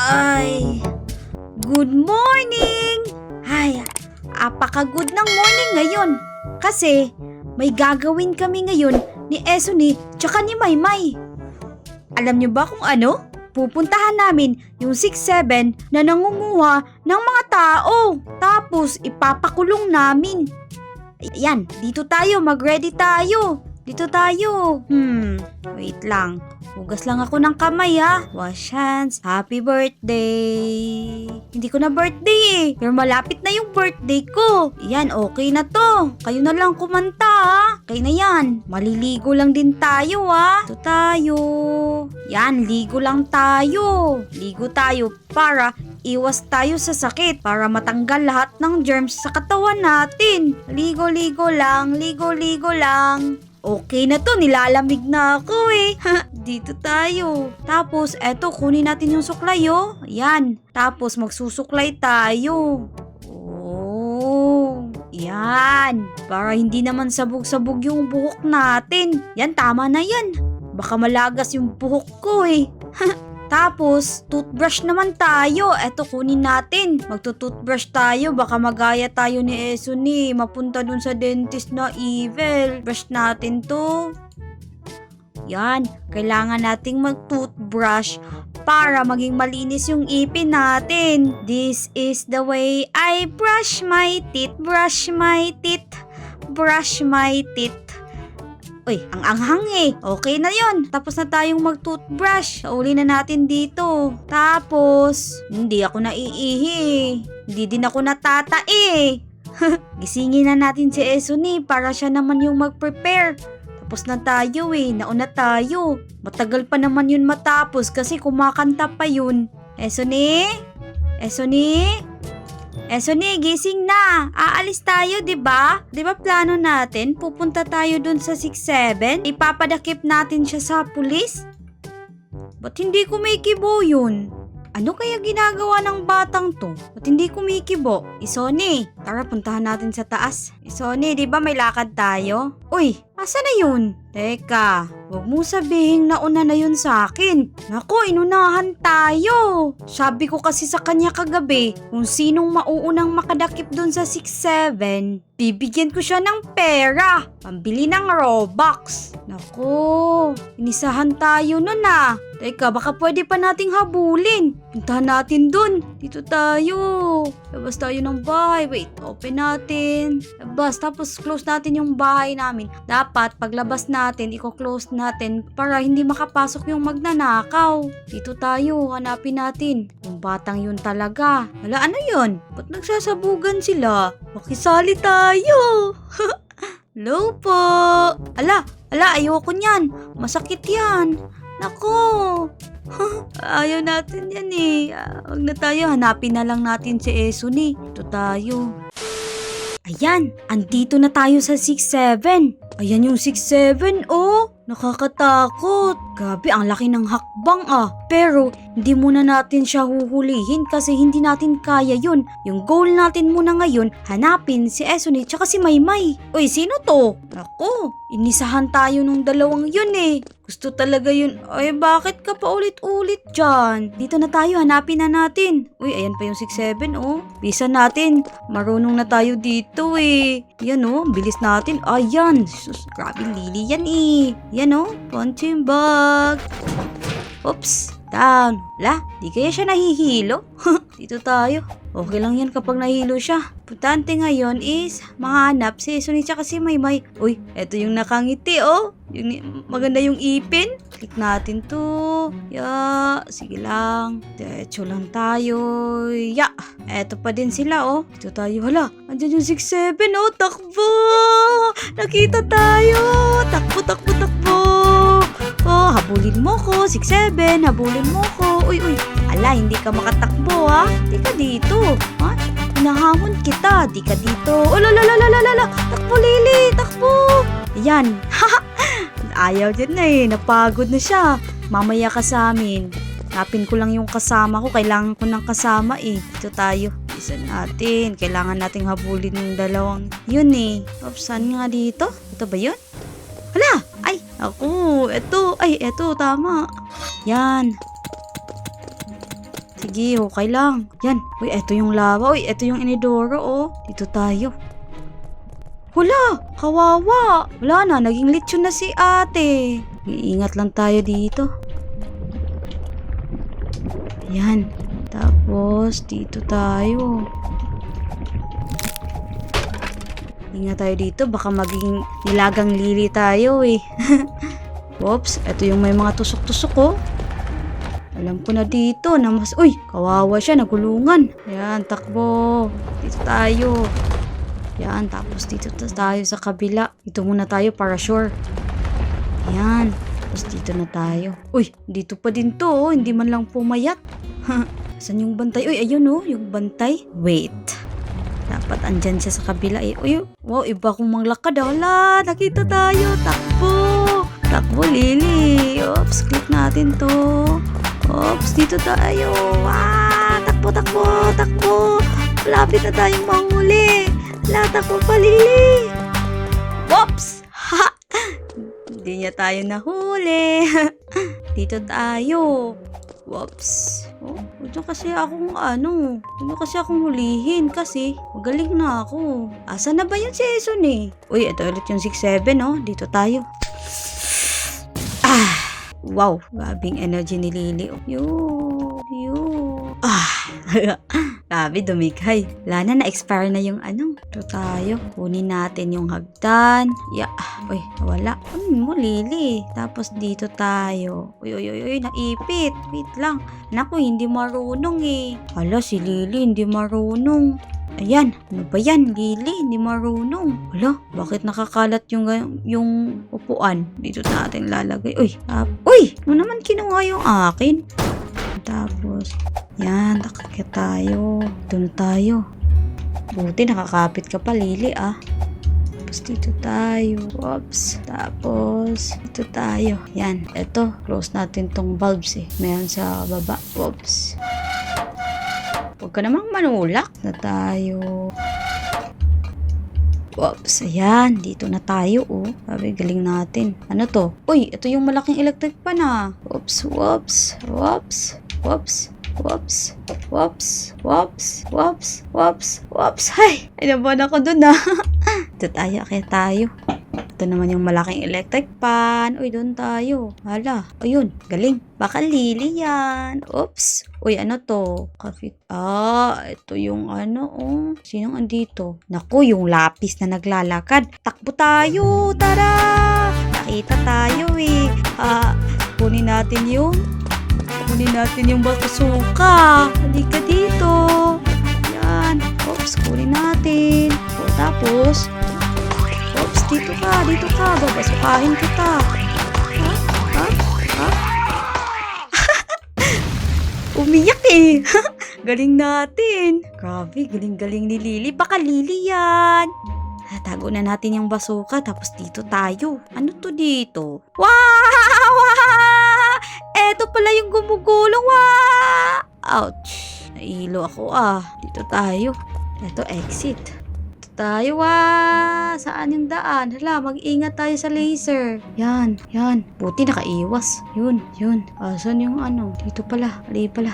Ay, good morning! Ay, apaka-good ng morning ngayon. Kasi may gagawin kami ngayon ni Esuni tsaka ni Maymay. Alam niyo ba kung ano? Pupuntahan namin yung 6-7 na nangunguha ng mga tao. Tapos ipapakulong namin. Ayan, dito tayo, mag-ready tayo. Dito tayo. Wait lang. Hugas lang ako ng kamay ha. Wash hands. Happy birthday. Hindi ko na birthday eh. Pero malapit na yung birthday ko. Yan, okay na to. Kayo na lang kumanta ha. Okay na yan. Maliligo lang din tayo ha. Ito tayo. Yan, ligo lang tayo. Ligo tayo para iwas tayo sa sakit. Para matanggal lahat ng germs sa katawan natin. Ligo-ligo lang. Ligo-ligo lang. Okay na to, nilalamig na ako eh. Dito tayo. Tapos, eto, kunin natin yung suklay oh. Yan. Tapos, magsusuklay tayo. Oh, yan. Para hindi naman sabog-sabog yung buhok natin. Yan, tama na yan. Baka malagas yung buhok ko eh. Tapos, toothbrush naman tayo. Eto, kunin natin. Magto-toothbrush tayo. Baka magaya tayo ni Esuni. Mapunta dun sa dentist na evil. Brush natin to. Yan. Kailangan nating mag-toothbrush para maging malinis yung ipin natin. This is the way I brush my teeth. Brush my teeth. Brush my teeth. Uy, ang anghang eh. Okay na yon. Tapos na tayong mag-toothbrush. Uli na natin dito. Tapos, hindi ako naiihi. Hindi din ako natatae. Gisingin na natin si Esuni para siya naman yung mag-prepare. Tapos na tayo eh. Nauna tayo. Matagal pa naman yun matapos kasi kumakanta pa yun. Esuni? Esuni? Esuni, gising na. Aalis tayo, 'di ba? 'Di ba plano natin pupunta tayo dun sa 6-7? Ipapadakip natin siya sa pulis? Ba't hindi kumikibo yun? Ano kaya ginagawa ng batang to? Ba't hindi kumikibo? Isoni, tara puntahan natin sa taas. Isoni, 'di ba may lakad tayo? Uy, asa na yun? Teka, huwag mo sabihin nauna na yun sa akin. Naku, inunahan tayo. Sabi ko kasi sa kanya kagabi, kung sinong mauunang makadakip dun sa 6-7, bibigyan ko siya ng pera. Pambili ng Robux. Naku, inisahan tayo nun ah. Teka, baka pwede pa nating habulin. Puntahan natin dun. Dito tayo. Labas tayo ng bahay. Wait, open natin. Labas, tapos close natin yung bahay namin. Dapat, paglabas natin, i-close natin para hindi makapasok yung magnanakaw. Dito tayo, hanapin natin. Yung batang yun talaga. Wala, ano yun? Ba't nagsasabugan sila? Makisali tayo. Hello po. Ala, ayoko niyan. Masakit yan. Nako. Ayaw natin yan eh. Huwag na tayo. Hanapin na lang natin si Esuni. Ito tayo. Ayan. Andito na tayo sa 6-7. Ayan yung 6-7 oh. Nakakatakot. Grabe, ang laki ng hakbang ah. Pero, hindi muna natin siya huhulihin kasi hindi natin kaya yun. Yung goal natin muna ngayon, hanapin si Esuni tsaka si Maymay. Uy, sino to? Ako, inisahan tayo nung dalawang yun eh. Gusto talaga yun. Ay, bakit ka pa ulit-ulit dyan? Dito na tayo, hanapin na natin. Uy, ayan pa yung 6-7 oh. Bisa natin. Marunong na tayo dito eh. Yan oh, bilis natin. Ayan. Sus, grabe lili yan eh. Yan oh, punching bag. Oops, down. Wala, di kaya siya nahihilo. Dito tayo. Okay lang yan kapag nahilo siya. Importante ngayon is mahanap si Esuni tsaka si Maymay. Uy, eto yung nakangiti oh. Maganda yung ipin. Click natin to. Ya, sige lang. Diretso lang tayo. Ya, eto pa din sila oh. Dito tayo. Hala, andyan yung 6-7 oh. Takbo! Nakita tayo. Takbo, takbo, takbo. Oh, habulin mo ko. 6-7, habulin mo ko. Uy, ala, hindi ka makatakbo ha. Di ka dito. Ha? Hinahamon kita. Di ka dito. Oh, lalalala. Takbo, Lili. Takbo. Ayan. Ayaw din na eh. Napagod na siya. Mamaya ka sa amin. Hanapin ko lang yung kasama ko. Kailangan ko ng kasama eh. Dito tayo. Isa natin. Kailangan nating habulin yung dalawang yun eh. Oops, saan nga dito? Ito ba yun? Hala! Ay! Ako! Ito! Ay! Ito! Tama! Yan! Sige, okay lang. Yan. Uy, eto yung lava. Uy, eto yung inidoro, oh. Dito tayo. Wala! Kawawa! Wala na, naging lechon na si ate. Iingat lang tayo dito. Yan. Tapos, dito tayo. Ingat tayo dito, baka maging nilagang lili tayo eh. Oops, eto yung may mga tusok-tusok oh. Alam ko na dito na mas... Uy, kawawa siya, nagulungan. Yan, takbo. Dito tayo. Yan, tapos dito tayo sa kabila. Dito muna tayo para sure. Yan, tapos dito na tayo. Uy, dito pa din to oh. Hindi man lang pumayat. Saan yung bantay? Uy, ayun oh, yung bantay. Wait. Dapat andyan siya sa kabila eh. Uy, wow, iba kong manglakad. Hala, nakita tayo. Takbo. Takbo, Lily. Oops, click natin to. Oops, dito tayo. Ah, takbo, takbo, takbo. Malapit na tayong mahuli. Hala, takbo pa, Lily. Oops. Ha! Hindi niya tayo nahuli. Dito tayo. Whoops. Oh, huwag kasi akong huwag kasi akong hulihin kasi magaling na ako. Asa na ba yun si Eson eh? Uy, ito ulit yung 6-7 oh. Dito tayo. Ah! Wow, grabing energy ni Lily. Grabe, dumikhay. Wala na-expire na yung Ito tayo. Kunin natin yung hagdan. Yeah. Uy, wala. Mo, Lily. Tapos dito tayo. Uy, naipit. Wait lang. Naku, hindi marunong eh. Hala, si Lily hindi marunong. Ayan, ano ba yan, Lily? Hindi marunong. Hala, bakit nakakalat yung upuan? Dito natin lalagay. Uy, ano naman kinuha yung akin? Tapos, yan, nakakit tayo. Ito na tayo. Buti nakakapit ka pa, Lily ah. Tapos dito tayo. Oops. Tapos, dito tayo. Yan, eto. Close natin tong bulbs eh. Mayroon sa baba. Oops. Huwag ka namang manulak. Na tayo. Oops. Ayan, dito na tayo oh. Sabi, galing natin. Ano to? Uy, ito yung malaking electric pan ah. Oops, whoops, whoops. Whoops, whoops, whoops, whoops, whoops, whoops, whoops. Hay, inabahan ako dun ah. Ito tayo, kaya tayo. Ito naman yung malaking electric pan. Uy, doon tayo. Hala, ayun, galing. Baka Lily yan. Oops. Uy, ano to? Coffee. Ito yung oh. Sinong andito? Naku, yung lapis na naglalakad. Takbo tayo, tara. Nakita tayo eh. Kunin natin yung bazooka. Halika dito. Yan. Oops, kunin natin. O, tapos, oops, dito ka. Babasukahin kita. Ha? Umiyak eh. Galing natin. Grabe, galing-galing ni Lily. Baka Lily yan. Tago na natin yung bazooka. Tapos dito tayo. Ano to dito? Wow! Eto pala yung gumugulong. Ouch. Nailo ako Dito tayo. Eto exit. Dito tayo Saan yung daan? Hala, mag-ingat tayo sa laser. Yan. Buti nakaiwas. Yun. Asan yung Dito pala. Ali pala.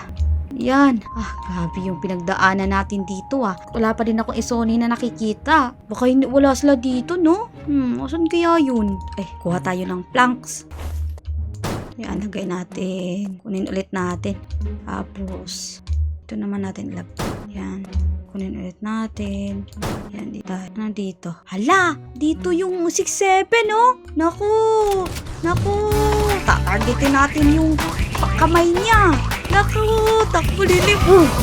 Yan. Grabe yung pinagdaanan natin dito Wala pa din akong Sony na nakikita. Baka wala sila dito, no? Asan kaya yun? Kuha tayo ng planks. Yan, lagay natin. Kunin ulit natin. Tapos, ito naman natin ilagay. Yan. Kunin ulit natin. Yan, dito. Hala! Dito yung 6-7, oh! Naku! Tatargetin natin yung kamay niya. Naku! Takbo, Lily.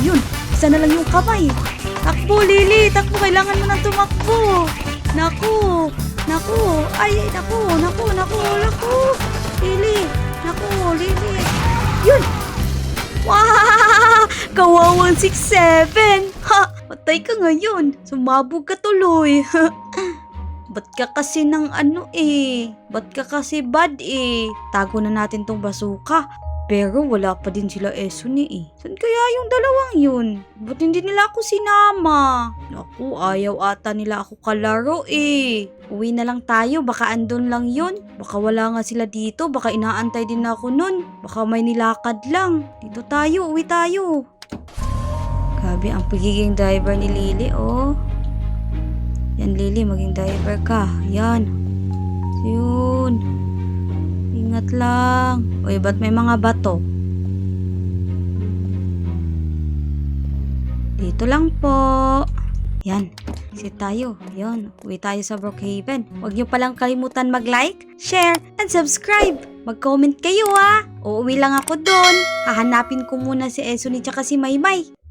Yun. Isa na lang yung kamay. Takbo, Lily. Takbo. Kailangan mo nang tumakbo. Naku! Ay, naku! Lily! Naku, Lily. Yun! Wow! Kawawang 6-7. Patay ka ngayon. Sumabog ka tuloy. Ba't ka kasi Ba't ka kasi bad eh? Tago na natin tong bazooka. Pero wala pa din sila Esuni eh. Saan kaya yung dalawang yun? Ba't hindi nila ako sinama? Naku, ayaw ata nila ako kalaro eh. Uwi na lang tayo, baka andun lang yun. Baka wala nga sila dito, baka inaantay din ako nun. Baka may nilakad lang. Dito tayo, uwi tayo. Grabe ang pagiging driver ni Lily, oh. Yan, Lily, maging driver ka. Yan. Yun. Ingat lang. Uy, ba't may mga bato? Dito lang po. Yan. Sit tayo. Yun. Uwi tayo sa Brookhaven. Huwag niyo palang kalimutan mag-like, share, and subscribe. Mag-comment kayo, ha. Uuwi lang ako doon. Hahanapin ko muna si Esuni tsaka si Maymay.